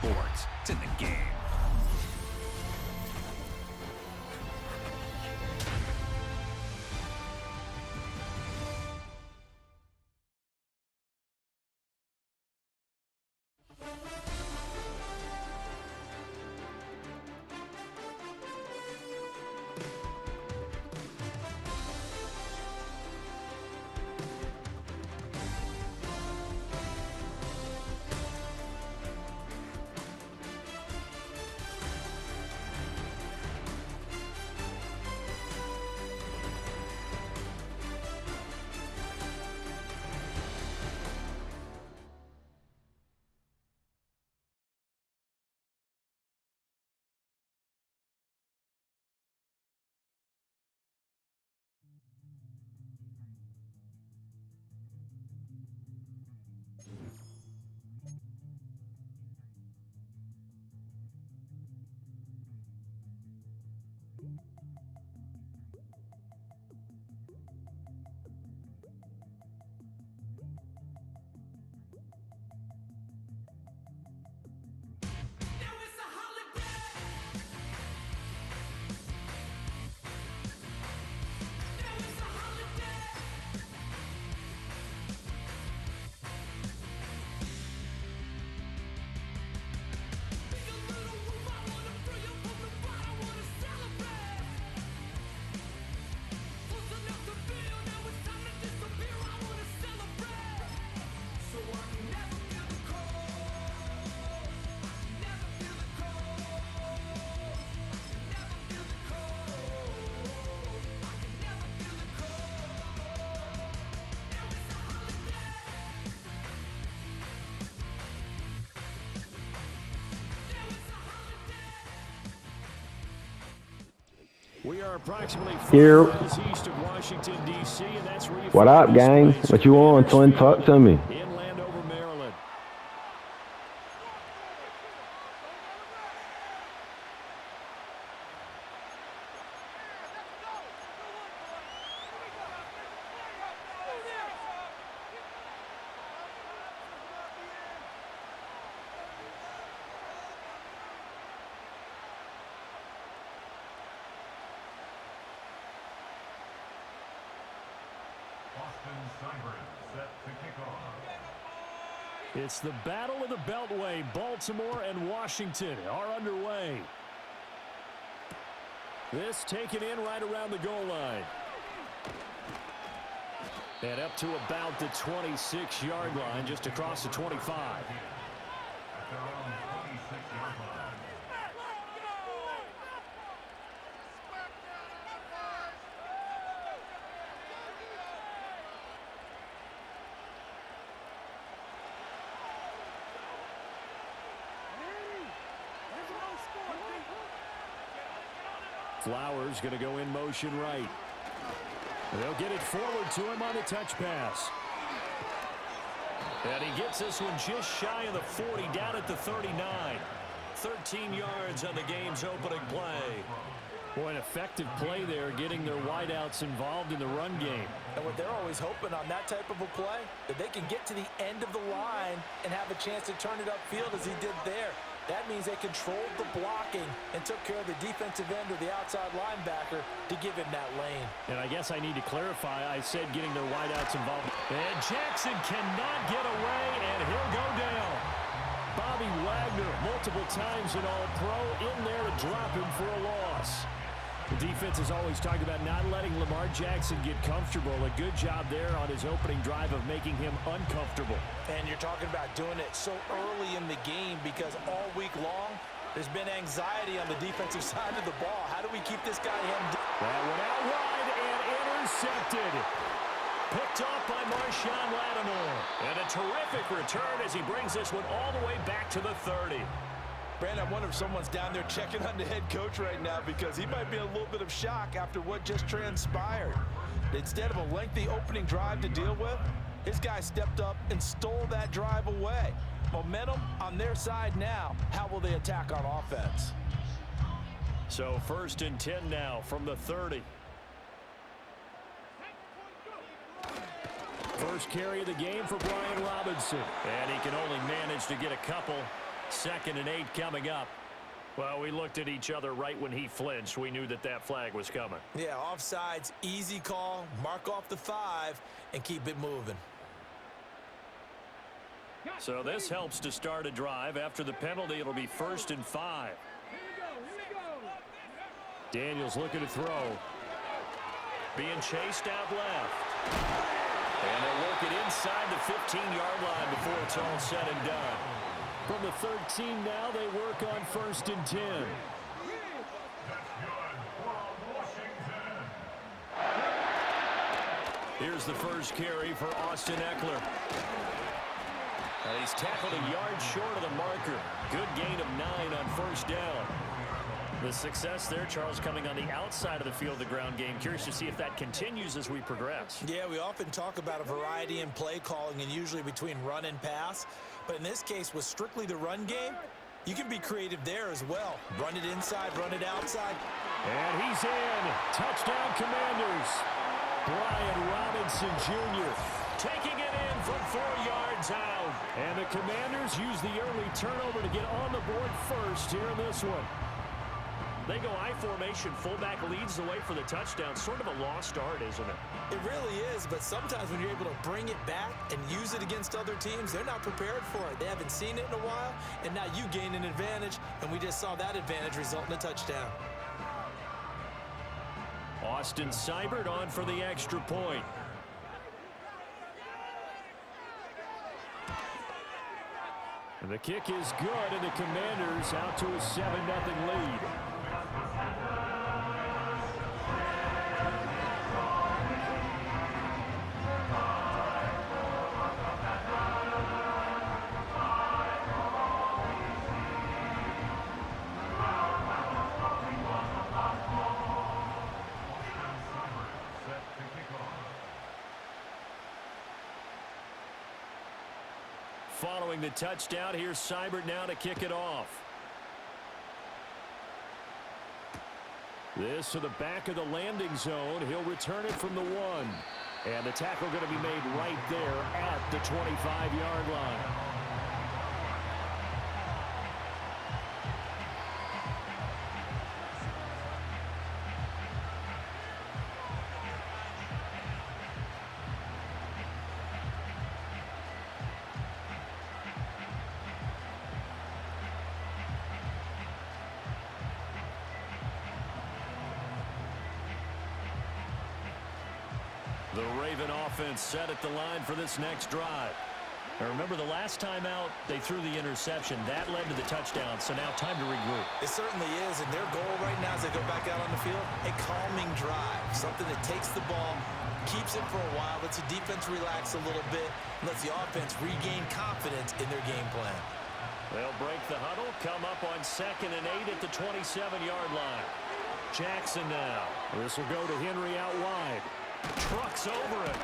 sports. It's in the game. We are approximately 5 Here. miles east of Washington, D.C., and that's where you What find up, this gang? place, What you want, twin? Talk to me. in Landover, Maryland. It's the Battle of the Beltway. Baltimore and Washington are underway. This taken in right around the goal line. And up to about the 26-yard line, just across the 25. Flowers going to go in motion right. They'll get it forward to him on the touch pass. And he gets this one just shy of the 40, down at the 39. 13 yards on the game's opening play. Boy, an effective play there, getting their wideouts involved in the run game. And what they're always hoping on that type of a play, that they can get to the end of the line and have a chance to turn it upfield as he did there. That means they controlled the blocking and took care of the defensive end or the outside linebacker to give him that lane. And I guess I need to clarify, I said getting their wideouts involved. And Jackson cannot get away, and he'll go down. Bobby Wagner, multiple times an All-Pro, in there to drop him for a loss. The defense has always talked about not letting Lamar Jackson get comfortable. A good job there on his opening drive of making him uncomfortable. And you're talking about doing it so early in the game because all week long, there's been anxiety on the defensive side of the ball. How do we keep this guy hemmed in? That one out wide and intercepted. Picked off by Marshawn Lattimore. And a terrific return as he brings this one all the way back to the 30. Brandon, I wonder if someone's down there checking on the head coach right now because he might be in a little bit of shock after what just transpired. Instead of a lengthy opening drive to deal with, his guy stepped up and stole that drive away. Momentum on their side now. How will they attack on offense? So 1st and 10 now from the 30. First carry of the game for Brian Robinson. And he can only manage to get a couple. 2nd and 8 coming up. Well, we looked at each other right when he flinched. We knew that that flag was coming. Yeah, offsides, easy call. Mark off the 5 and keep it moving. So this helps to start a drive. After the penalty, it'll be 1st and 5. Daniels looking to throw. Being chased out left. And they'll work it inside the 15-yard line before it's all said and done. From the 13 now, they work on 1st and 10. Here's the first carry for Austin Eckler. And he's tackled a yard short of the marker. Good gain of 9 on 1st down. The success there, Charles, coming on the outside of the field, the ground game. Curious to see if that continues as we progress. Yeah, we often talk about a variety in play calling and usually between run and pass. But in this case, with strictly the run game, you can be creative there as well. Run it inside, run it outside. And he's in. Touchdown, Commanders. Brian Robinson Jr. taking it in from 4 yards out. And the Commanders use the early turnover to get on the board first here in this one. They go I formation. Fullback leads the way for the touchdown. Sort of a lost art, isn't it? It really is, but sometimes when you're able to bring it back and use it against other teams, they're not prepared for it. They haven't seen it in a while, and now you gain an advantage, and we just saw that advantage result in a touchdown. Austin Seibert on for the extra point. And the kick is good, and the Commanders out to a 7-0 lead. Following the touchdown, here's Seibert now to kick it off. This to the back of the landing zone. He'll return it from the 1. And the tackle going to be made right there at the 25-yard line. The Raven offense set at the line for this next drive. Now remember, the last time out, they threw the interception. That led to the touchdown, so now time to regroup. It certainly is, and their goal right now as they go back out on the field, a calming drive, something that takes the ball, keeps it for a while, lets the defense relax a little bit, and lets the offense regain confidence in their game plan. They'll break the huddle, come up on 2nd and 8 at the 27-yard line. Jackson now. This will go to Henry out wide. Trucks over it.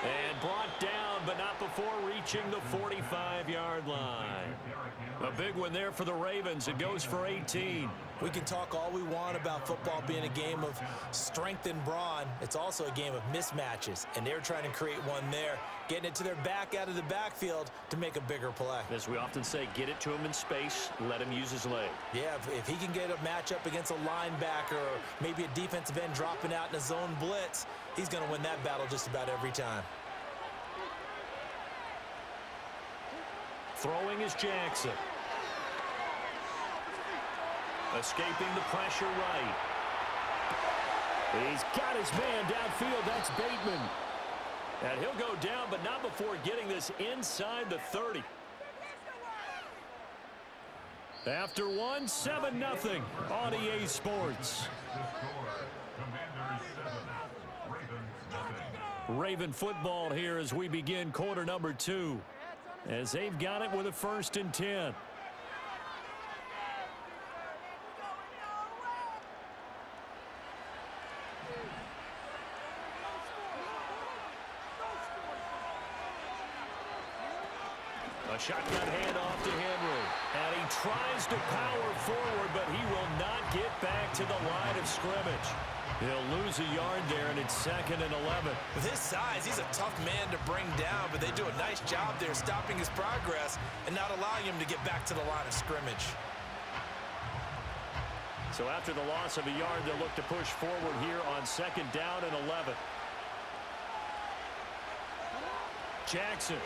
And brought down, but not before reaching the 45-yard line. A big one there for the Ravens. It goes for 18. We can talk all we want about football being a game of strength and brawn. It's also a game of mismatches, and they're trying to create one there, getting it to their back out of the backfield to make a bigger play. As we often say, get it to him in space, let him use his leg. Yeah, if he can get a matchup against a linebacker or maybe a defensive end dropping out in a zone blitz, he's going to win that battle just about every time. Throwing is Jackson. Escaping the pressure right. He's got his man downfield. That's Bateman. And he'll go down, but not before getting this inside the 30. After 1, 7-0 on EA Sports. Raven football here as we begin quarter number 2. As they've got it with a 1st and 10. A shotgun handoff to Henry. And he tries to power forward, but he will not get back to the line of scrimmage. He'll lose a yard there, and it's 2nd and 11. With his size, he's a tough man to bring down, but they do a nice job there stopping his progress and not allowing him to get back to the line of scrimmage. So after the loss of a yard, they'll look to push forward here on 2nd down and 11. Jackson.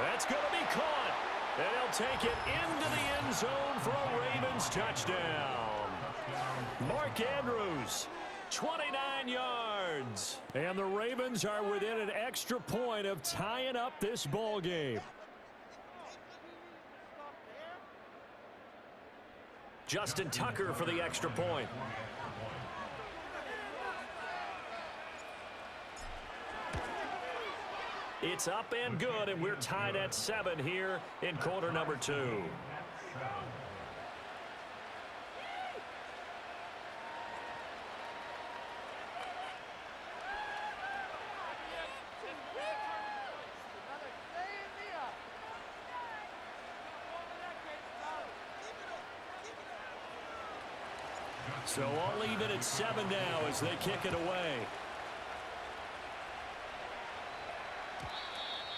That's going to be caught. And he'll take it into the end zone for a Ravens touchdown. Mark Andrews, 29 yards. And the Ravens are within an extra point of tying up this ball game. Justin Tucker for the extra point. It's up and good, and we're tied at 7 here in quarter number 2. So all even at 7 now as they kick it away.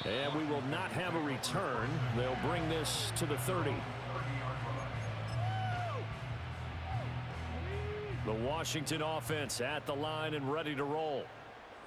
And we will not have a return. They'll bring this to the 30. The Washington offense at the line and ready to roll.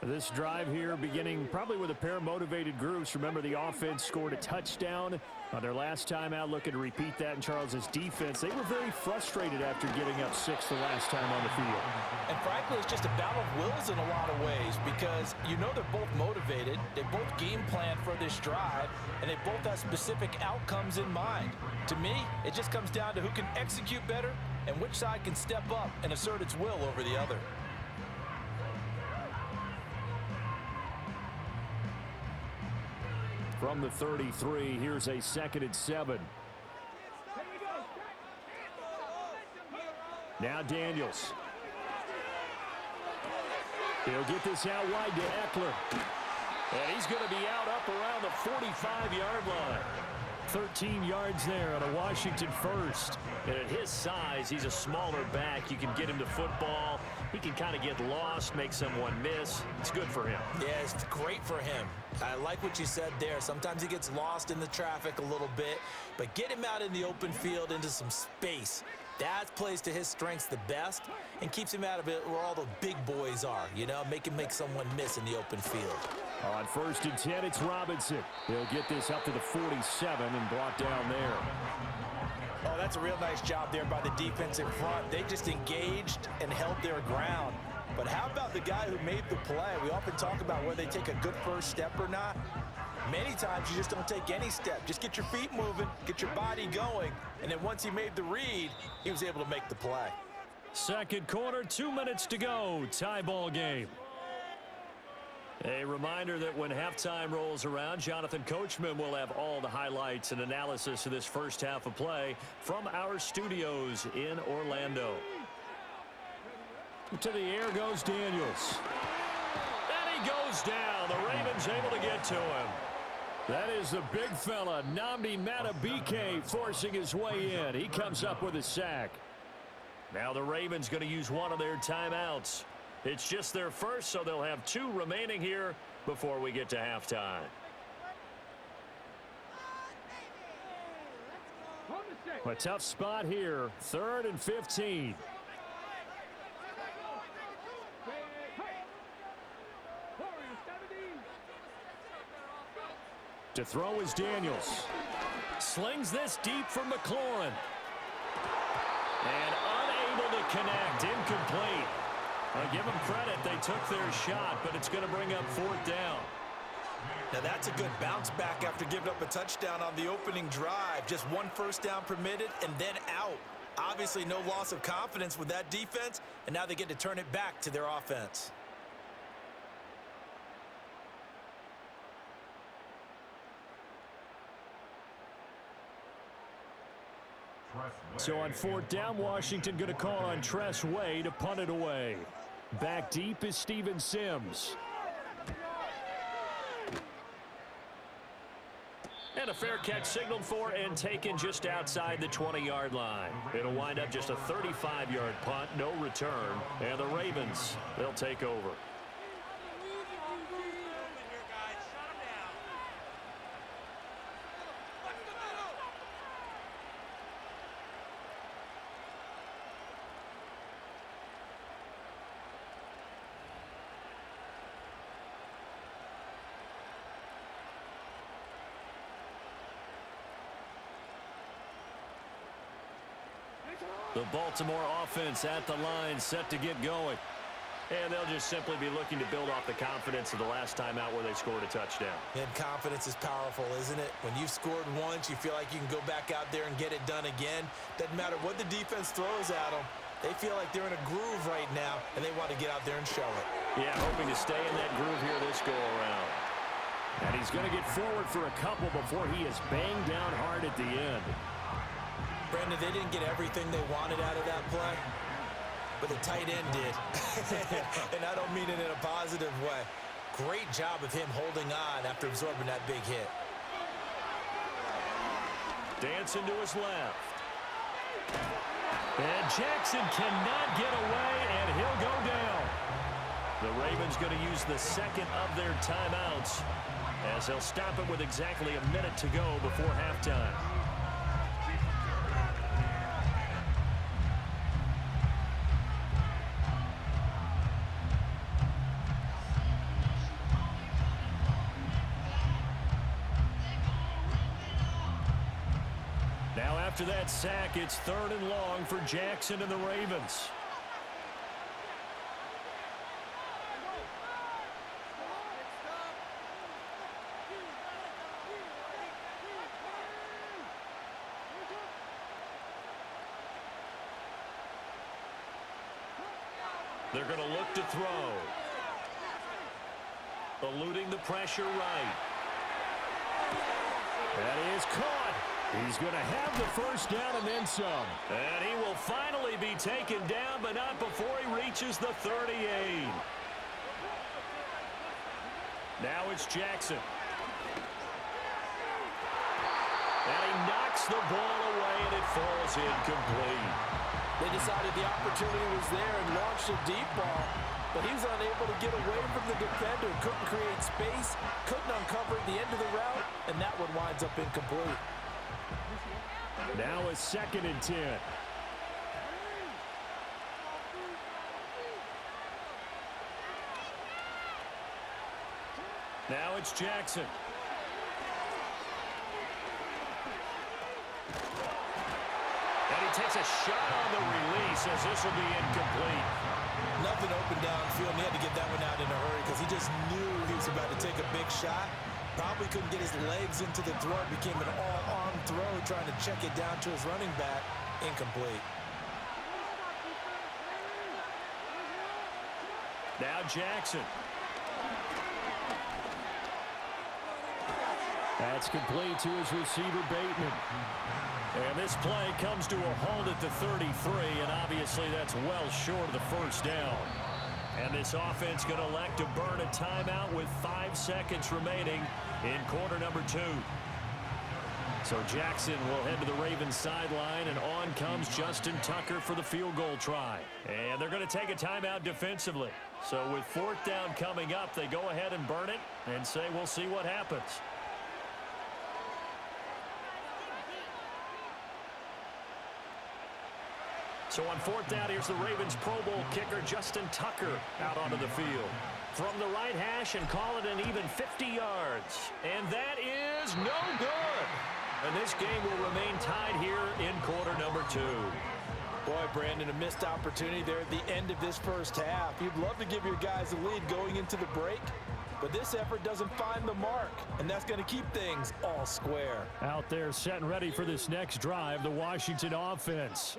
This drive here beginning probably with a pair of motivated groups. Remember, the offense scored a touchdown on their last time out. Looking to repeat that in Charles's defense. They were very frustrated after giving up 6 the last time on the field. And frankly, it's just a battle of wills in a lot of ways because you know they're both motivated. They both game plan for this drive, and they both have specific outcomes in mind. To me, it just comes down to who can execute better and which side can step up and assert its will over the other. From the 33, here's a 2nd and 7. Now Daniels. He'll get this out wide to Eckler. And he's going to be out up around the 45-yard line. 13 yards there on a Washington first. And at his size, he's a smaller back. You can get him to football. He can kind of get lost, make someone miss. It's good for him. Yeah, it's great for him. I like what you said there. Sometimes he gets lost in the traffic a little bit, but get him out in the open field into some space. That plays to his strengths the best and keeps him out of it where all the big boys are, you know, make him make someone miss in the open field. On 1st and 10, it's Robinson. He'll get this up to the 47 and brought down there. Oh, that's a real nice job there by the defense in front. They just engaged and held their ground. But how about the guy who made the play? We often talk about whether they take a good first step or not. Many times you just don't take any step. Just get your feet moving, get your body going, and then once he made the read, he was able to make the play. Second quarter, 2 minutes to go. Tie ball game. A reminder that when halftime rolls around, Jonathan Coachman will have all the highlights and analysis of this first half of play from our studios in Orlando. To the air goes Daniels. And he goes down. The Ravens able to get to him. That is the big fella, Nnamdi Madubuike, forcing his way in. He comes up with a sack. Now the Ravens going to use one of their timeouts. It's just their first, so they'll have 2 remaining here before we get to halftime. A tough spot here, 3rd and 15. To throw is Daniels. Slings this deep from McLaurin. And unable to connect, incomplete. I give them credit, they took their shot, but it's going to bring up 4th down. Now that's a good bounce back after giving up a touchdown on the opening drive. Just 1 first down permitted and then out. Obviously no loss of confidence with that defense, and now they get to turn it back to their offense. So on 4th down, Washington going to call on Tress Way to punt it away. Back deep is Steven Sims. And a fair catch signaled for and taken just outside the 20-yard line. It'll wind up just a 35-yard punt, no return. And the Ravens, they'll take over. The Baltimore offense at the line, set to get going. And they'll just simply be looking to build off the confidence of the last time out where they scored a touchdown. And confidence is powerful, isn't it? When you've scored once, you feel like you can go back out there and get it done again. Doesn't matter what the defense throws at them. They feel like they're in a groove right now, and they want to get out there and show it. Yeah, hoping to stay in that groove here this go-around. And he's going to get forward for a couple before he is banged down hard at the end. Brandon, they didn't get everything they wanted out of that play, but the tight end did. And I don't mean it in a positive way. Great job of him holding on after absorbing that big hit. Dancing to his left. And Jackson cannot get away, and he'll go down. The Ravens going to use the second of their timeouts as they'll stop it with exactly a minute to go before halftime. Now after that sack, it's 3rd and long for Jackson and the Ravens. They're going to look to throw. Eluding the pressure right. That is caught. He's going to have the first down and then some. And he will finally be taken down, but not before he reaches the 38. Now it's Jackson. And he knocks the ball away, and it falls incomplete. They decided the opportunity was there and launched a deep ball, but he was unable to get away from the defender, couldn't create space, couldn't uncover the end of the route, and that one winds up incomplete. Now a 2nd and 10. Now it's Jackson. And he takes a shot on the release as this will be incomplete. Nothing open downfield, and he had to get that one out in a hurry because he just knew he was about to take a big shot. Probably couldn't get his legs into the throw. It became an all-arm throw, trying to check it down to his running back. Incomplete. Now Jackson. That's complete to his receiver, Bateman. And this play comes to a halt at the 33, and obviously that's well short of the first down. And this offense going to elect to burn a timeout with 5 seconds remaining in quarter number 2. So Jackson will head to the Ravens sideline, and on comes Justin Tucker for the field goal try. And they're going to take a timeout defensively. So with 4th down coming up, they go ahead and burn it and say we'll see what happens. So on 4th down, here's the Ravens Pro Bowl kicker Justin Tucker out onto the field. From the right hash and call it an even 50 yards. And that is no good. And this game will remain tied here in quarter number 2. Boy, Brandon, a missed opportunity there at the end of this first half. You'd love to give your guys a lead going into the break, but this effort doesn't find the mark, and that's going to keep things all square. Out there set and ready for this next drive, the Washington offense.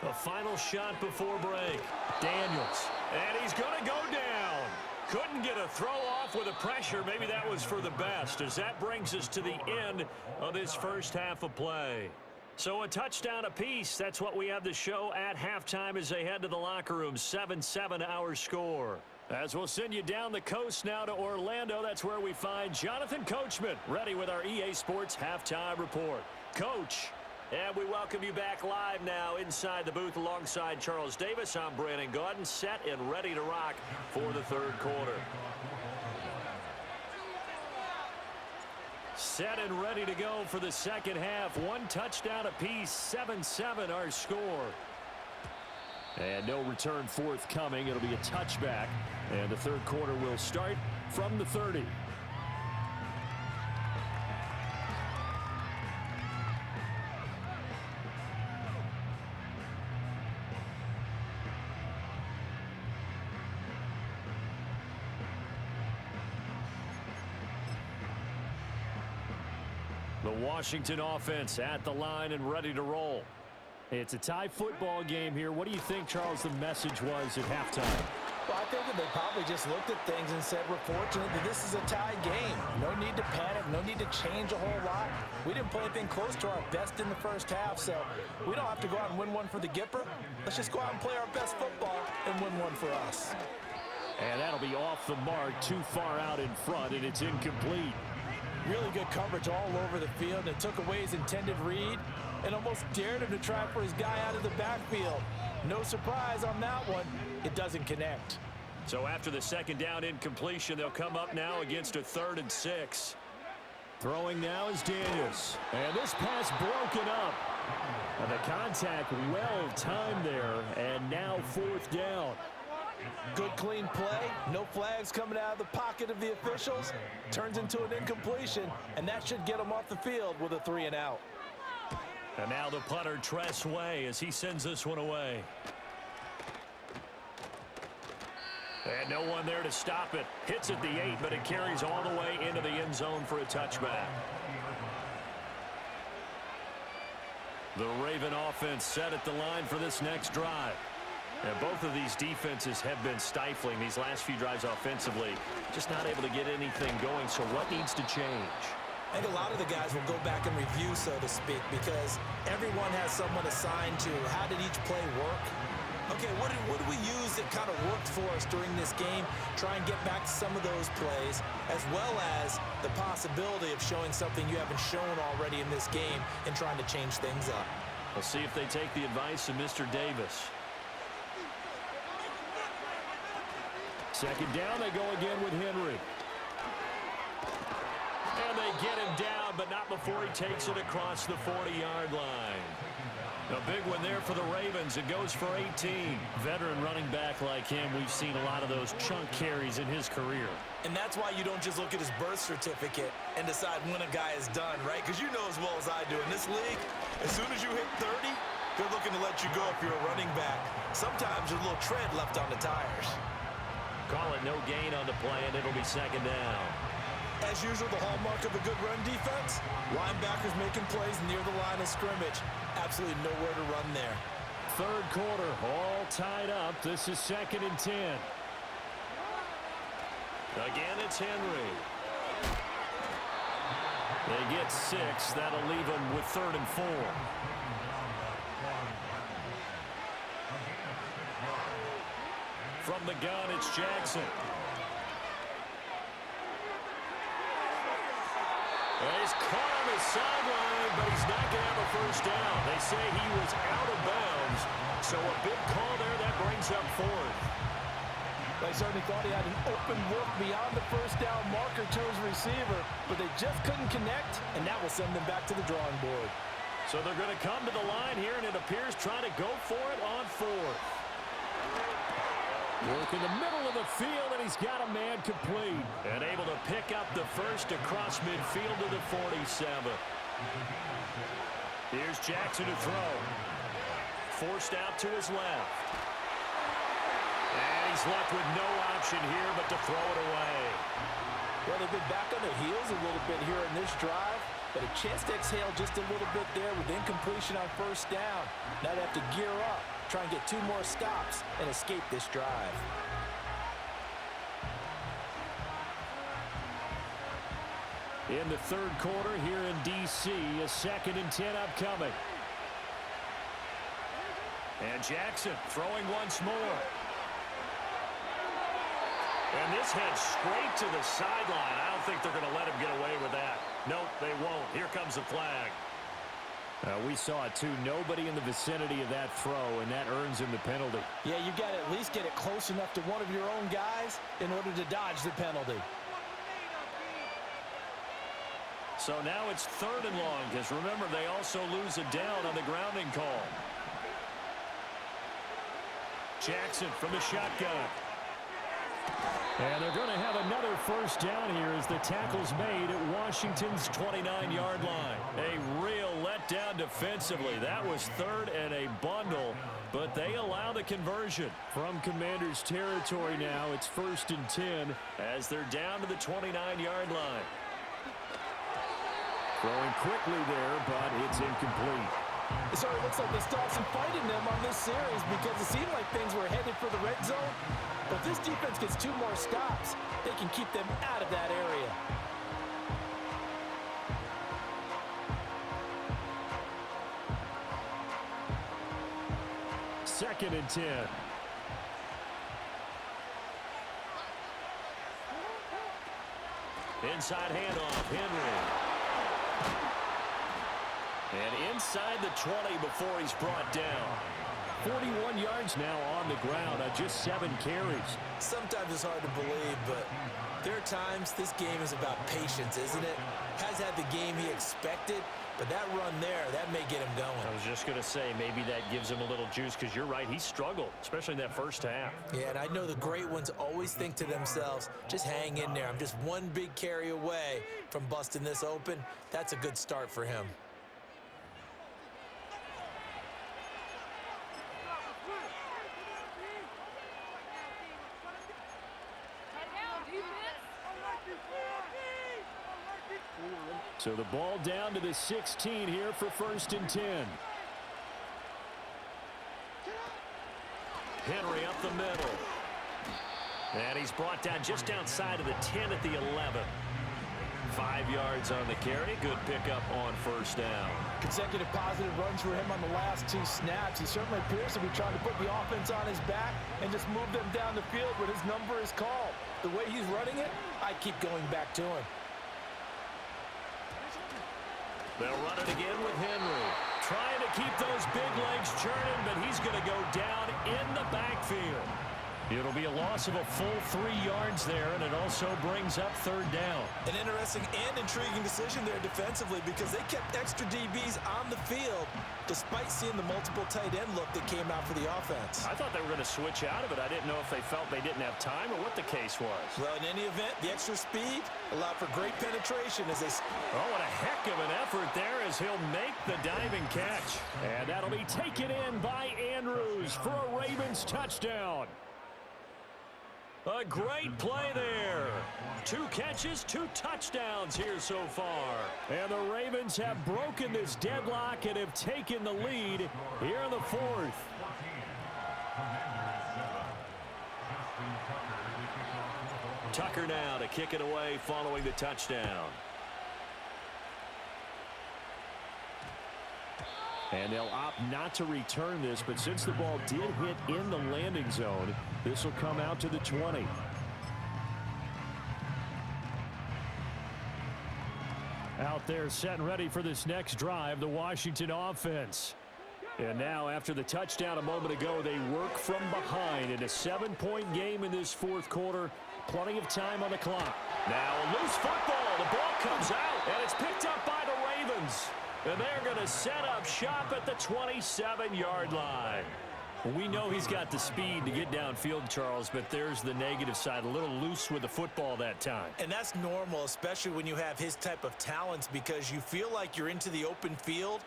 The final shot before break. Daniels. And he's going to go down. Couldn't get a throw off with the pressure. Maybe that was for the best, as that brings us to the end of this first half of play. So a touchdown apiece. That's what we have to show at halftime as they head to the locker room. 7-7 our score. As we'll send you down the coast now to Orlando, that's where we find Jonathan Coachman, ready with our EA Sports Halftime Report. Coach, and we welcome you back live now inside the booth alongside Charles Davis. I'm Brandon Gaudin, set and ready to rock for the third quarter. Set and ready to go for the second half. One touchdown apiece, 7-7 our score. And no return forthcoming. It'll be a touchback. And the third quarter will start from the 30. The Washington offense at the line and ready to roll. It's a tie football game here. What do you think, Charles, the message was at halftime? Well, I think that they probably just looked at things and said, we're fortunate that this is a tie game. No need to panic, no need to change a whole lot. We didn't play anything close to our best in the first half, so we don't have to go out and win one for the Gipper. Let's just go out and play our best football and win one for us. And that'll be off the mark, too far out in front, and it's incomplete. Really good coverage all over the field. It took away his intended read and almost dared him to try for his guy out of the backfield. No surprise on that one. It doesn't connect. So after the second down incompletion, they'll come up now against a 3rd and 6. Throwing now is Daniels. And this pass broken up. And the contact well timed there. And now 4th down. Good clean play. No flags coming out of the pocket of the officials. Turns into an incompletion. And that should get him off the field with a 3 and out. And now the punter, Tress Way, as he sends this one away. And no one there to stop it. Hits at the 8, but it carries all the way into the end zone for a touchback. The Raven offense set at the line for this next drive. And both of these defenses have been stifling these last few drives offensively. Just not able to get anything going, so what needs to change? I think a lot of the guys will go back and review, so to speak, because everyone has someone assigned to how did each play work. Okay, what do we use that kind of worked for us during this game? Try and get back to some of those plays, as well as the possibility of showing something you haven't shown already in this game and trying to change things up. We'll see if they take the advice of Mr. Davis. Second down, they go again with Henry. And they get him down, but not before he takes it across the 40-yard line. A big one there for the Ravens. It goes for 18. Veteran running back like him, we've seen a lot of those chunk carries in his career. And that's why you don't just look at his birth certificate and decide when a guy is done, right? Because you know as well as I do, in this league, as soon as you hit 30, they're looking to let you go if you're a running back. Sometimes there's a little tread left on the tires. Call it no gain on the play, and it'll be second down. As usual, the hallmark of a good run defense, linebackers making plays near the line of scrimmage. Absolutely nowhere to run there. Third quarter, all tied up. This is 2nd and 10. Again, it's Henry. They get 6. That'll leave them with 3rd and 4. From the gun, it's Jackson. He's caught on the sideline, but he's not going to have a first down. They say he was out of bounds, so a big call there that brings up 4th. They certainly thought he had an open look beyond the first down marker to his receiver, but they just couldn't connect, and that will send them back to the drawing board. So they're going to come to the line here, and it appears trying to go for it on 4th. Work in the middle of the field, and he's got a man complete. And able to pick up the first across midfield to the 47. Here's Jackson to throw. Forced out to his left. And he's left with no option here but to throw it away. Well, they've been back on their heels a little bit here in this drive, but a chance to exhale just a little bit there with incompletion on first down. Now they have to gear up, try and get 2 more stops, and escape this drive. In the third quarter here in D.C., a 2nd and 10 upcoming. And Jackson throwing once more. And this heads straight to the sideline. I don't think they're going to let him get away with that. Nope, they won't. Here comes the flag. We saw it, too. Nobody in the vicinity of that throw, and that earns him the penalty. Yeah, you've got to at least get it close enough to one of your own guys in order to dodge the penalty. So now it's 3rd and long, because remember, they also lose a down on the grounding call. Jackson from the shotgun. And they're going to have another first down here as the tackle's made at Washington's 29-yard line. A real letdown defensively. That was 3rd and a bundle, but they allow the conversion. From Commanders territory now, it's 1st and 10 as they're down to the 29-yard line. Throwing quickly there, but it's incomplete. It sort of looks like they still have some fight in them on this series because it seemed like things were headed for the red zone. But if this defense gets 2 more stops, they can keep them out of that area. Second and 10. Inside handoff, Henry. And inside the 20 before he's brought down. 41 yards now on the ground on just 7 carries. Sometimes it's hard to believe, but there are times this game is about patience, isn't it? Has had the game he expected, but that run there, that may get him going. I was just going to say, maybe that gives him a little juice because you're right, he struggled, especially in that first half. Yeah, and I know the great ones always think to themselves, just hang in there. I'm just one big carry away from busting this open. That's a good start for him. So the ball down to the 16 here for 1st and 10. Henry up the middle. And he's brought down just outside of the 10 at the 11. 5 yards on the carry. Good pickup on 1st down. Consecutive positive runs for him on the last 2 snaps. He certainly appears to be trying to put the offense on his back and just move them down the field when his number is called. The way he's running it, I keep going back to him. They'll run it again with Henry. Trying to keep those big legs churning, but he's going to go down in the backfield. It'll be a loss of a full 3 yards there, and it also brings up 3rd down. An interesting and intriguing decision there defensively because they kept extra DBs on the field despite seeing the multiple tight end look that came out for the offense. I thought they were going to switch out of it. I didn't know if they felt they didn't have time or what the case was. Well, in any event, the extra speed allowed for great penetration as they... Oh, what a heck of an effort there as he'll make the diving catch. And that'll be taken in by Andrews for a Ravens touchdown. A great play there. 2 catches, 2 touchdowns here so far. And the Ravens have broken this deadlock and have taken the lead here in the 4th. Tucker now to kick it away following the touchdown. And they'll opt not to return this, but since the ball did hit in the landing zone, this will come out to the 20. Out there set and ready for this next drive, the Washington offense. And now after the touchdown a moment ago, they work from behind in a 7-point game in this 4th quarter. Plenty of time on the clock. Now a loose football. The ball comes out, and it's picked up by the Ravens. And they're going to set up shop at the 27-yard line. We know he's got the speed to get downfield, Charles, but there's the negative side. A little loose with the football that time. And that's normal, especially when you have his type of talents, because you feel like you're into the open field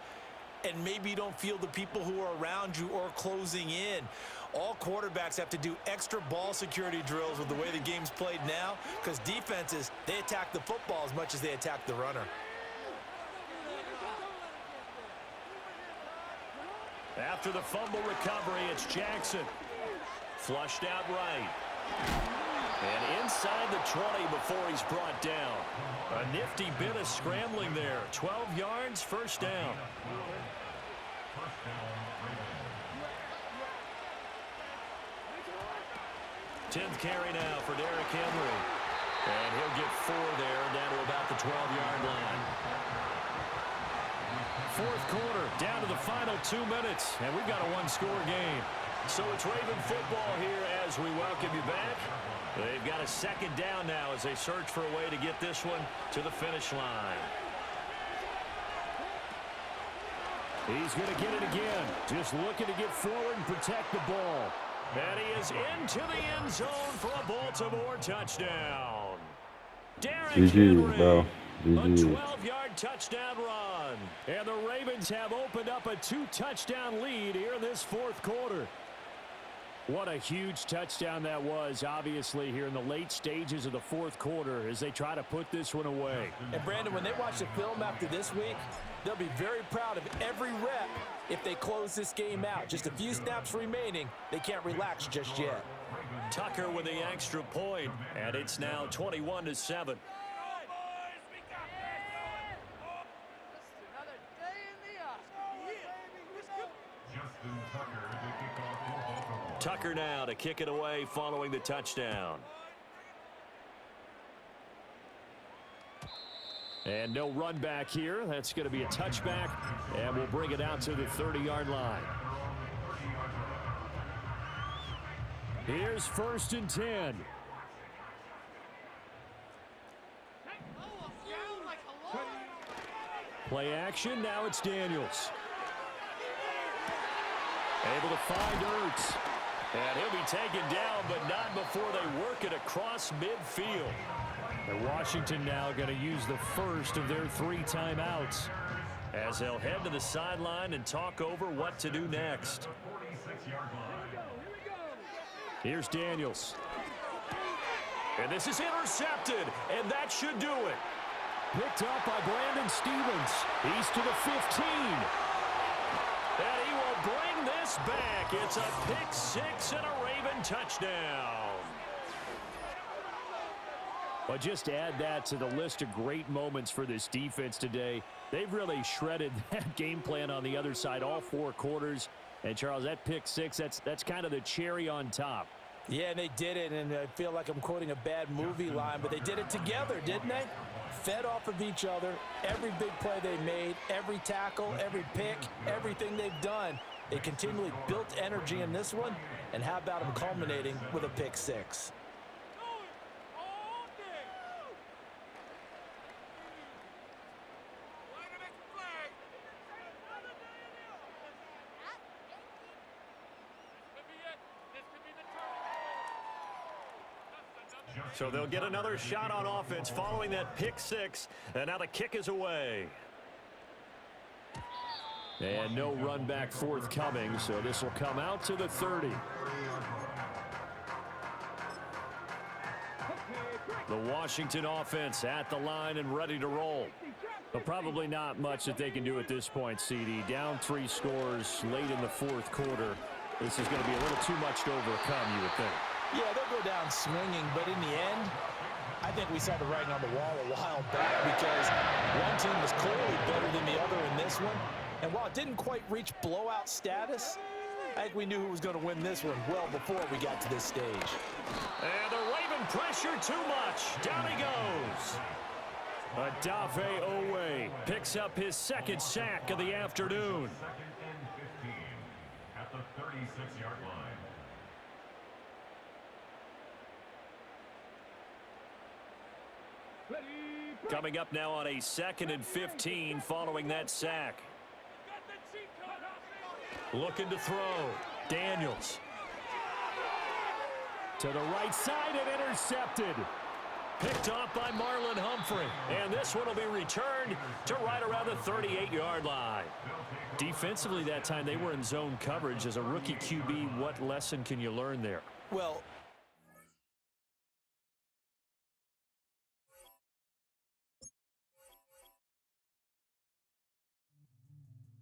and maybe you don't feel the people who are around you or closing in. All quarterbacks have to do extra ball security drills with the way the game's played now because defenses, they attack the football as much as they attack the runner. After the fumble recovery, it's Jackson. Flushed out right. And inside the 20 before he's brought down. A nifty bit of scrambling there. 12 yards, 1st down. 10th carry now for Derrick Henry. And he'll get 4 there, down to about the 12-yard line. Fourth quarter, down to the final 2 minutes, and we've got a one-score game. So it's Raven football here as we welcome you back. They've got a second down now as they search for a way to get this one to the finish line. He's going to get it again. Just looking to get forward and protect the ball. And he is into the end zone for a Baltimore touchdown. Derrick Henry, bro. a 12-yard touchdown run. And the Ravens have opened up a 2-touchdown lead here in this fourth quarter. What a huge touchdown that was, obviously, here in the late stages of the fourth quarter as they try to put this one away. And, Brandon, when they watch the film after this week, they'll be very proud of every rep if they close this game out. Just a few snaps remaining. They can't relax just yet. Tucker with the extra point, and it's now 21-7. Tucker now to kick it away following the touchdown. And no run back here. That's going to be a touchback, and we'll bring it out to the 30-yard line. Here's 1st and 10. Play action. Now it's Daniels. Able to find Ertz. And he'll be taken down, but not before they work it across midfield. And Washington now going to use the first of their 3 timeouts as they'll head to the sideline and talk over what to do next. Here's Daniels. And this is intercepted, and that should do it. Picked up by Brandon Stevens. He's to the 15. And he will bring this back. It's a pick 6 and a Raven touchdown. But just add that to the list of great moments for this defense today. They've really shredded that game plan on the other side all 4 quarters. And, Charles, that pick 6, that's kind of the cherry on top. Yeah, they did it, and I feel like I'm quoting a bad movie line, but they did it together, didn't they? Fed off of each other, every big play they made, every tackle, every pick, everything they've done. They continually built energy in this one, and how about them culminating with a pick 6? So they'll get another shot on offense following that pick 6, and now the kick is away. And no run back forthcoming, so this will come out to the 30. The Washington offense at the line and ready to roll. But probably not much that they can do at this point, CD. Down 3 scores late in the fourth quarter. This is going to be a little too much to overcome, you would think. Yeah, they'll go down swinging, but in the end, I think we saw the writing on the wall a while back because one team was clearly better than the other in this one. And while it didn't quite reach blowout status, I think we knew who was going to win this one well before we got to this stage. And the Raven pressure too much. Down he goes. Odafe Owe picks up his 2nd sack of the afternoon. At the 36-yard line. Coming up now on a 2nd and 15 following that sack. Looking to throw. Daniels. To the right side and intercepted. Picked off by Marlon Humphrey. And this one will be returned to right around the 38-yard line. Defensively that time, they were in zone coverage. As a rookie QB, what lesson can you learn there? Well,